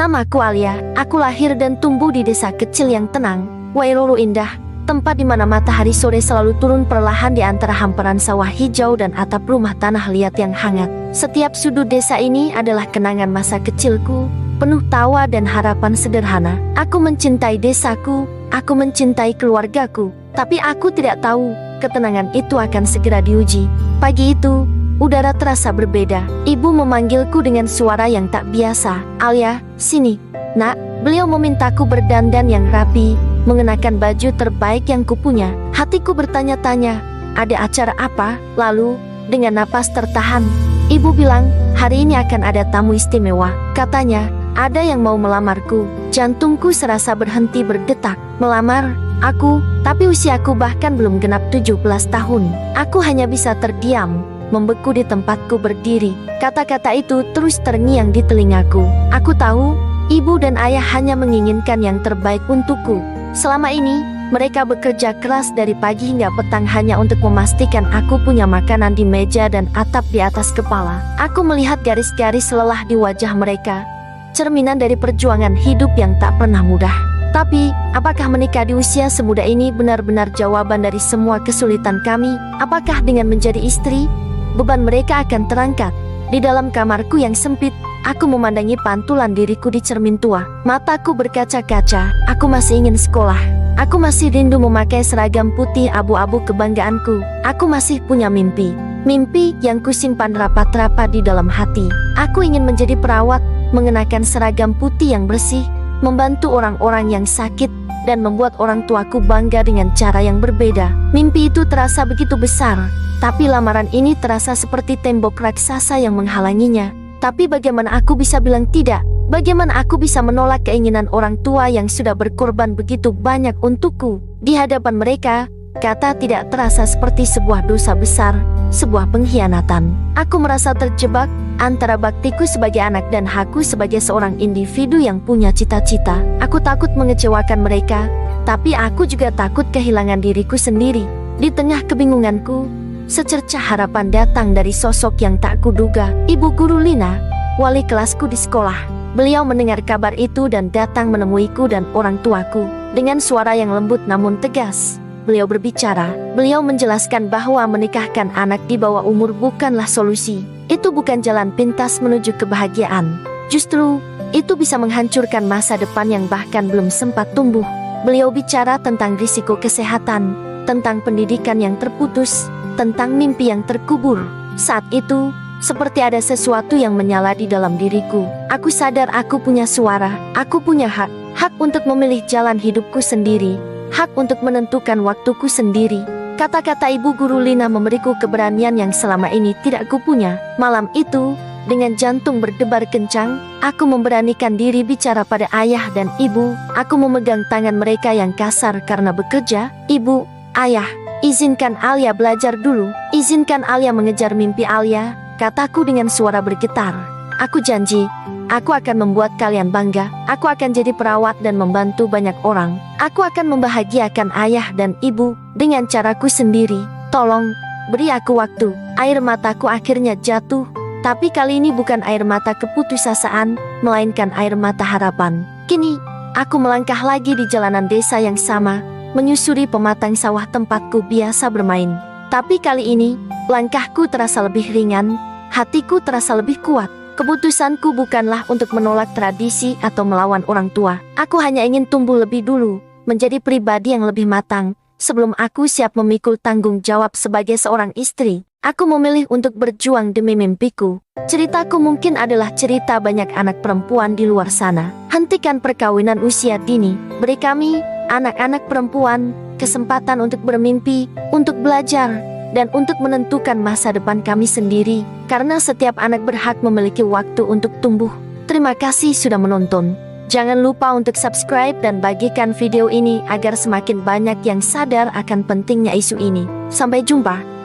Namaku Alia, aku lahir dan tumbuh di desa kecil yang tenang, Wairuru indah, tempat di mana matahari sore selalu turun perlahan di antara hamparan sawah hijau dan atap rumah tanah liat yang hangat. Setiap sudut desa ini adalah kenangan masa kecilku, penuh tawa dan harapan sederhana. Aku mencintai desaku, aku mencintai keluargaku, tapi aku tidak tahu ketenangan itu akan segera diuji. Pagi itu, udara terasa berbeda. Ibu memanggilku dengan suara yang tak biasa. Alia, sini, nak. Beliau memintaku berdandan yang rapi, mengenakan baju terbaik yang kupunya. Hatiku bertanya-tanya, ada acara apa? Lalu, dengan napas tertahan, ibu bilang, hari ini akan ada tamu istimewa. Katanya, ada yang mau melamarku. Jantungku serasa berhenti berdetak. Melamar? Aku? Tapi usiaku bahkan belum genap 17 tahun. Aku hanya bisa terdiam, membeku di tempatku berdiri. Kata-kata itu terus terngiang di telingaku. Aku tahu, ibu dan ayah hanya menginginkan yang terbaik untukku. Selama ini, mereka bekerja keras dari pagi hingga petang hanya untuk memastikan aku punya makanan di meja dan atap di atas kepala. Aku melihat garis-garis lelah di wajah mereka, cerminan dari perjuangan hidup yang tak pernah mudah. Tapi, apakah menikah di usia semuda ini benar-benar jawaban dari semua kesulitan kami? Apakah dengan menjadi istri, beban mereka akan terangkat? Di dalam kamarku yang sempit, aku memandangi pantulan diriku di cermin tua. Mataku berkaca-kaca, aku masih ingin sekolah. Aku masih rindu memakai seragam putih abu-abu kebanggaanku. Aku masih punya mimpi. Mimpi yang kusimpan rapat-rapat di dalam hati. Aku ingin menjadi perawat, mengenakan seragam putih yang bersih, membantu orang-orang yang sakit, dan membuat orang tuaku bangga dengan cara yang berbeda. Mimpi itu terasa begitu besar, tapi lamaran ini terasa seperti tembok raksasa yang menghalanginya. Tapi bagaimana aku bisa bilang tidak? Bagaimana aku bisa menolak keinginan orang tua yang sudah berkorban begitu banyak untukku? Di hadapan mereka, kata tidak terasa seperti sebuah dosa besar, sebuah pengkhianatan. Aku merasa terjebak antara baktiku sebagai anak dan hakku sebagai seorang individu yang punya cita-cita. Aku takut mengecewakan mereka, tapi aku juga takut kehilangan diriku sendiri. Di tengah kebingunganku, secercah harapan datang dari sosok yang tak kuduga. Ibu guru Lina, wali kelasku di sekolah. Beliau mendengar kabar itu dan datang menemuiku dan orang tuaku. Dengan suara yang lembut namun tegas, beliau berbicara. Beliau menjelaskan bahwa menikahkan anak di bawah umur bukanlah solusi. Itu bukan jalan pintas menuju kebahagiaan. Justru, itu bisa menghancurkan masa depan yang bahkan belum sempat tumbuh. Beliau bicara tentang risiko kesehatan, tentang pendidikan yang terputus, tentang mimpi yang terkubur. Saat itu, seperti ada sesuatu yang menyala di dalam diriku. Aku sadar aku punya suara, aku punya hak. Hak untuk memilih jalan hidupku sendiri, hak untuk menentukan waktuku sendiri. Kata-kata ibu guru Lina memberiku keberanian yang selama ini tidak kupunya. Malam itu, dengan jantung berdebar kencang, aku memberanikan diri bicara pada ayah dan ibu. Aku memegang tangan mereka yang kasar karena bekerja. Ibu, ayah, izinkan Alia belajar dulu. Izinkan Alia mengejar mimpi Alia, kataku dengan suara bergetar. Aku janji, aku akan membuat kalian bangga. Aku akan jadi perawat dan membantu banyak orang. Aku akan membahagiakan ayah dan ibu dengan caraku sendiri. Tolong, beri aku waktu. Air mataku akhirnya jatuh, tapi kali ini bukan air mata keputusasaan, melainkan air mata harapan. Kini, aku melangkah lagi di jalanan desa yang sama, menyusuri pematang sawah tempatku biasa bermain. Tapi kali ini, langkahku terasa lebih ringan, hatiku terasa lebih kuat. Keputusanku bukanlah untuk menolak tradisi atau melawan orang tua. Aku hanya ingin tumbuh lebih dulu, menjadi pribadi yang lebih matang, sebelum aku siap memikul tanggung jawab sebagai seorang istri. Aku memilih untuk berjuang demi mimpiku. Ceritaku mungkin adalah cerita banyak anak perempuan di luar sana. Hentikan perkawinan usia dini. Beri kami, anak-anak perempuan, kesempatan untuk bermimpi, untuk belajar, dan untuk menentukan masa depan kami sendiri, karena setiap anak berhak memiliki waktu untuk tumbuh. Terima kasih sudah menonton. Jangan lupa untuk subscribe dan bagikan video ini agar semakin banyak yang sadar akan pentingnya isu ini. Sampai jumpa.